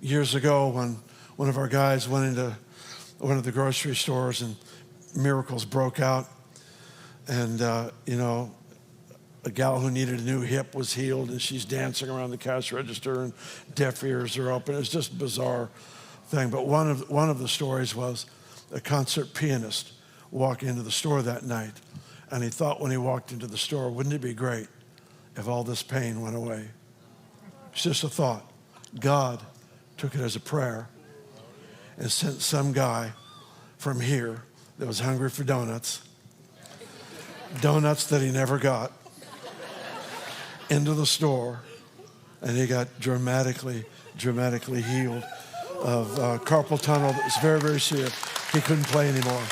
Years ago, when one of our guys went into one of the grocery stores and miracles broke out, and a gal who needed a new hip was healed, and she's dancing around the cash register, and deaf ears are open. It's just a bizarre thing. But one of the stories was a concert pianist walked into the store that night, and he thought when he walked into the store, wouldn't it be great if all this pain went away? It's just a thought. God took it as a prayer and sent some guy from here that was hungry for donuts that he never got, into the store, and he got dramatically healed of carpal tunnel that was very, very serious. He couldn't play anymore.